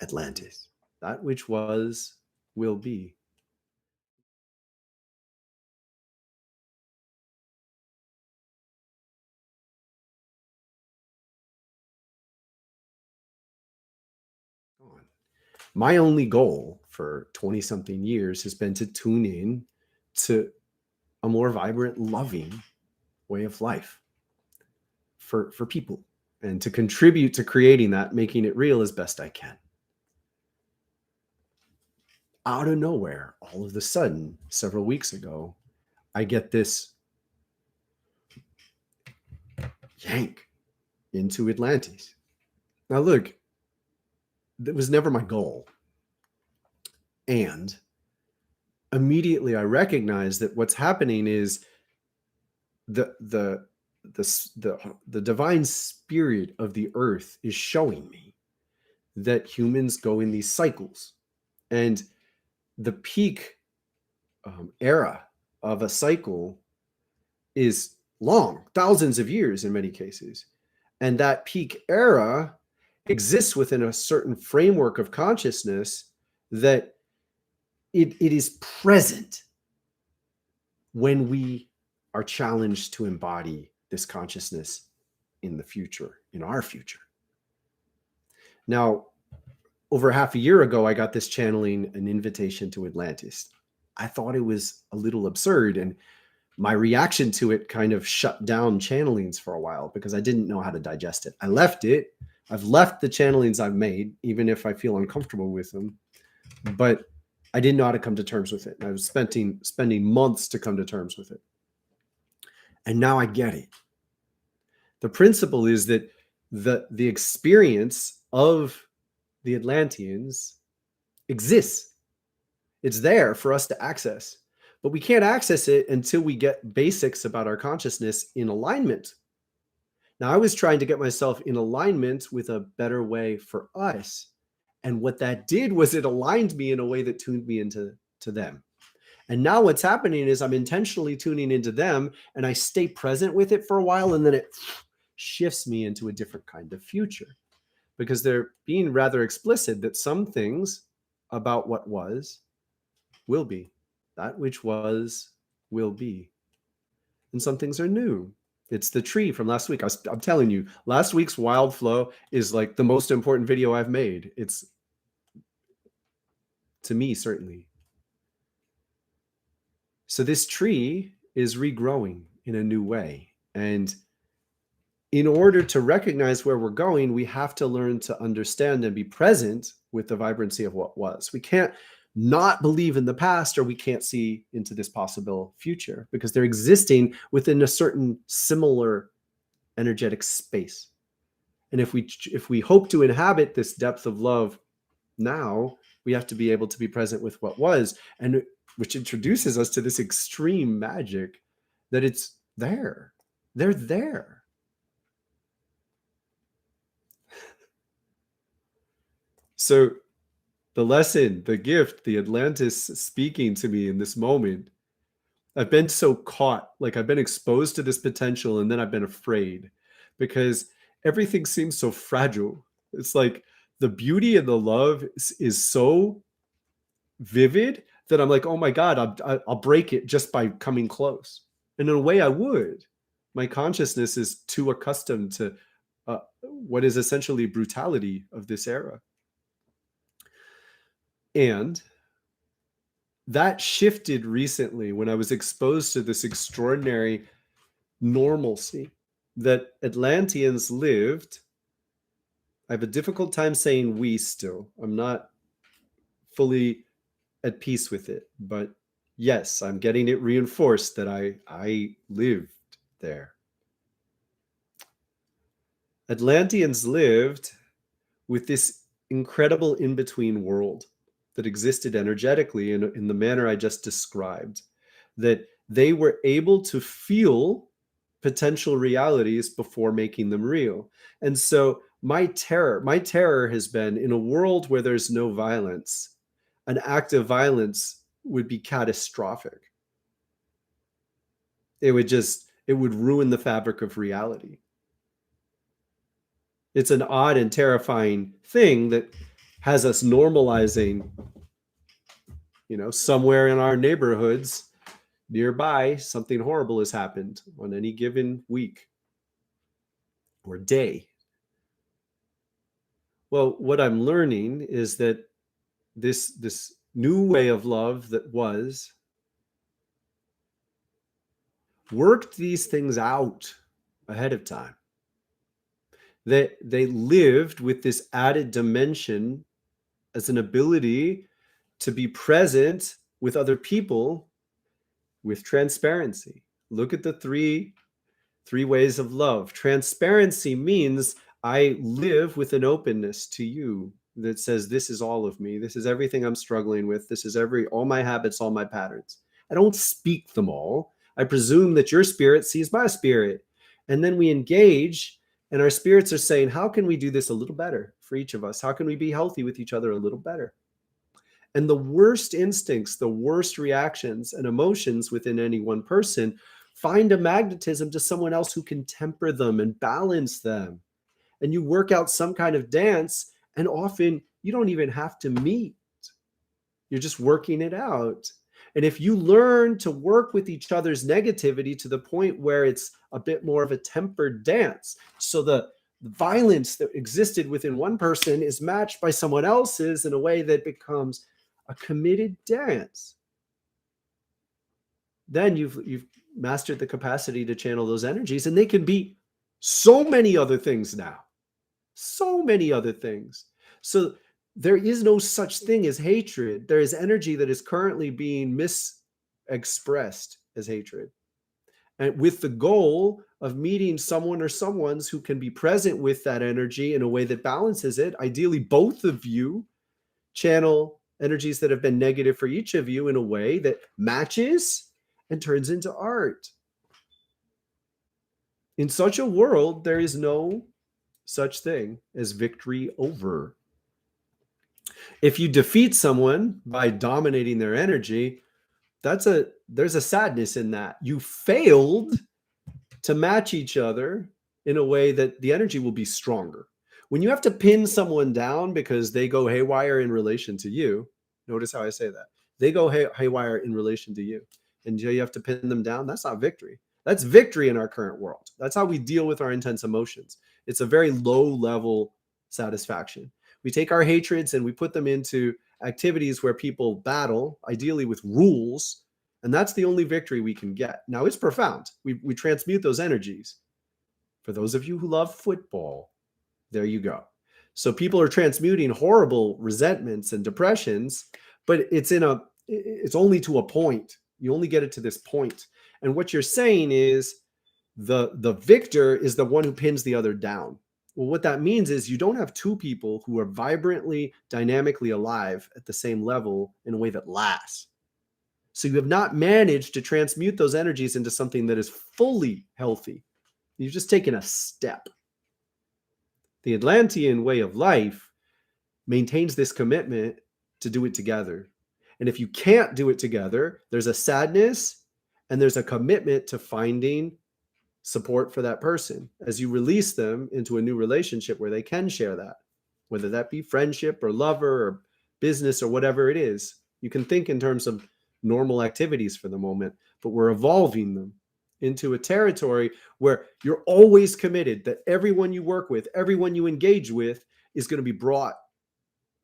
Atlantis, that which was, will be. My only goal for 20 something years has been to tune in to a more vibrant, loving way of life for people, and to contribute to creating that, making it real as best I can. Out of nowhere, all of a sudden, several weeks ago, I get this yank into Atlantis. Now, look, that was never my goal. And immediately I recognize that what's happening is the divine spirit of the earth is showing me that humans go in these cycles, and the peak era of a cycle is long, thousands of years in many cases, and that peak era exists within a certain framework of consciousness that it is present when we are challenged to embody this consciousness in the future, in our future. Now, over half a year ago, I got this channeling, an invitation to Atlantis. I thought it was a little absurd, and my reaction to it kind of shut down channelings for a while because I didn't know how to digest it. I left it. I've left the channelings I've made, even if I feel uncomfortable with them, but I didn't know how to come to terms with it. And I was spending months to come to terms with it. And now I get it. The principle is that the experience of the Atlanteans exists. It's there for us to access, but we can't access it until we get basics about our consciousness in alignment. Now, I was trying to get myself in alignment with a better way for us. And what that did was it aligned me in a way that tuned me into them. And now what's happening is I'm intentionally tuning into them, and I stay present with it for a while, and then it shifts me into a different kind of future, because they're being rather explicit that some things about what was will be. That which was will be. And some things are new. It's the tree from last week. I'm telling you, last week's Wild Flow is like the most important video I've made. It's, to me, certainly. So this tree is regrowing in a new way. And in order to recognize where we're going, we have to learn to understand and be present with the vibrancy of what was. We can't not believe in the past, or we can't see into this possible future, because they're existing within a certain similar energetic space. And if we hope to inhabit this depth of love now, we have to be able to be present with what was, and which introduces us to this extreme magic that it's there. They're there. So the lesson, the gift, the Atlantis speaking to me in this moment, I've been so caught, like I've been exposed to this potential, and then I've been afraid because everything seems so fragile. It's like the beauty and the love is so vivid that I'm like, oh my God, I'll break it just by coming close. And in a way I would. My consciousness is too accustomed to what is essentially brutality of this era. And that shifted recently when I was exposed to this extraordinary normalcy that Atlanteans lived. I have a difficult time saying we still. I'm not fully at peace with it, but yes, I'm getting it reinforced that I lived there. Atlanteans lived with this incredible in-between world that existed energetically in the manner I just described, that they were able to feel potential realities before making them real. And so my terror has been, in a world where there's no violence, an act of violence would be catastrophic. It would ruin the fabric of reality. It's an odd and terrifying thing that has us normalizing, somewhere in our neighborhoods nearby, something horrible has happened on any given week or day. Well, what I'm learning is that this new way of love that worked these things out ahead of time. They lived with this added dimension as an ability to be present with other people with transparency. Look at the three ways of love. Transparency means I live with an openness to you that says, this is all of me. This is everything I'm struggling with. This is all my habits, all my patterns. I don't speak them all. I presume that your spirit sees my spirit. And then we engage, and our spirits are saying, how can we do this a little better for each of us? How can we be healthy with each other a little better? And the worst instincts, the worst reactions and emotions within any one person find a magnetism to someone else who can temper them and balance them. And you work out some kind of dance, and often you don't even have to meet. You're just working it out. And if you learn to work with each other's negativity to the point where it's a bit more of a tempered dance, so the violence that existed within one person is matched by someone else's in a way that becomes a committed dance, then you've mastered the capacity to channel those energies, and they can be so many other things now. So many other things. So there is no such thing as hatred. There is energy that is currently being misexpressed as hatred. And with the goal of meeting someone or someones who can be present with that energy in a way that balances it. Ideally, both of you channel energies that have been negative for each of you in a way that matches and turns into art. In such a world, there is no such thing as victory over. If you defeat someone by dominating their energy, there's a sadness in that. You failed to match each other in a way that the energy will be stronger. When you have to pin someone down because they go haywire in relation to you, notice how I say that. They go haywire in relation to you, and you have to pin them down. That's not victory. That's victory in our current world. That's how we deal with our intense emotions. It's a very low level satisfaction. We take our hatreds and we put them into activities where people battle, ideally with rules, and that's the only victory we can get. Now, it's profound. We transmute those energies. For those of you who love football, there you go. So people are transmuting horrible resentments and depressions, but it's only to a point. You only get it to this point. And what you're saying is the victor is the one who pins the other down. Well, what that means is you don't have two people who are vibrantly, dynamically alive at the same level in a way that lasts. So you have not managed to transmute those energies into something that is fully healthy. You've just taken a step. The Atlantean way of life maintains this commitment to do it together. And if you can't do it together, there's a sadness and there's a commitment to finding support for that person as you release them into a new relationship where they can share that, whether that be friendship or lover or business or whatever it is. You can think in terms of normal activities for the moment, but we're evolving them into a territory where you're always committed that everyone you work with, everyone you engage with is going to be brought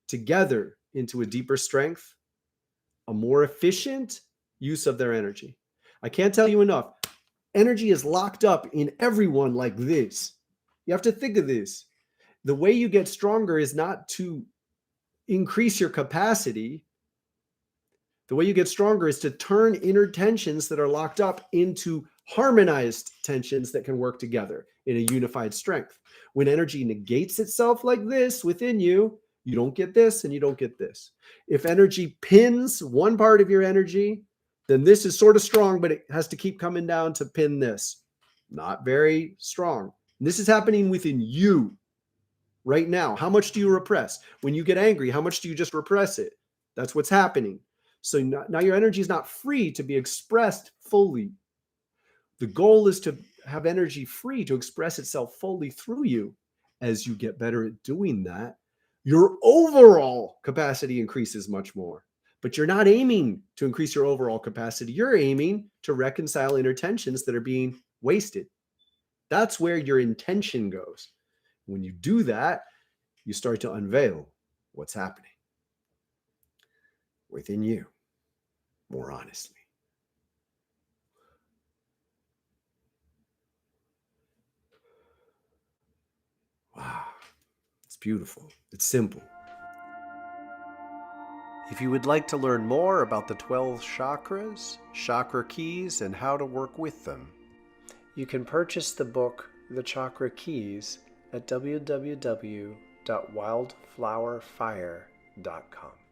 together into a deeper strength, a more efficient use of their energy. I can't tell you enough. Energy is locked up in everyone like this. You have to think of this. The way you get stronger is not to increase your capacity. The way you get stronger is to turn inner tensions that are locked up into harmonized tensions that can work together in a unified strength. When energy negates itself like this within you, you don't get this and you don't get this. If energy pins one part of your energy, then this is sort of strong, but it has to keep coming down to pin this. Not very strong. And this is happening within you right now. How much do you repress? When you get angry, how much do you just repress it? That's what's happening. So now your energy is not free to be expressed fully. The goal is to have energy free to express itself fully through you. As you get better at doing that, your overall capacity increases much more. But you're not aiming to increase your overall capacity. You're aiming to reconcile inner tensions that are being wasted. That's where your intention goes. When you do that, you start to unveil what's happening within you more honestly. Wow, it's beautiful. It's simple. If you would like to learn more about the 12 chakras, chakra keys, and how to work with them, you can purchase the book, The Chakra Keys, at www.wildflowerfire.com.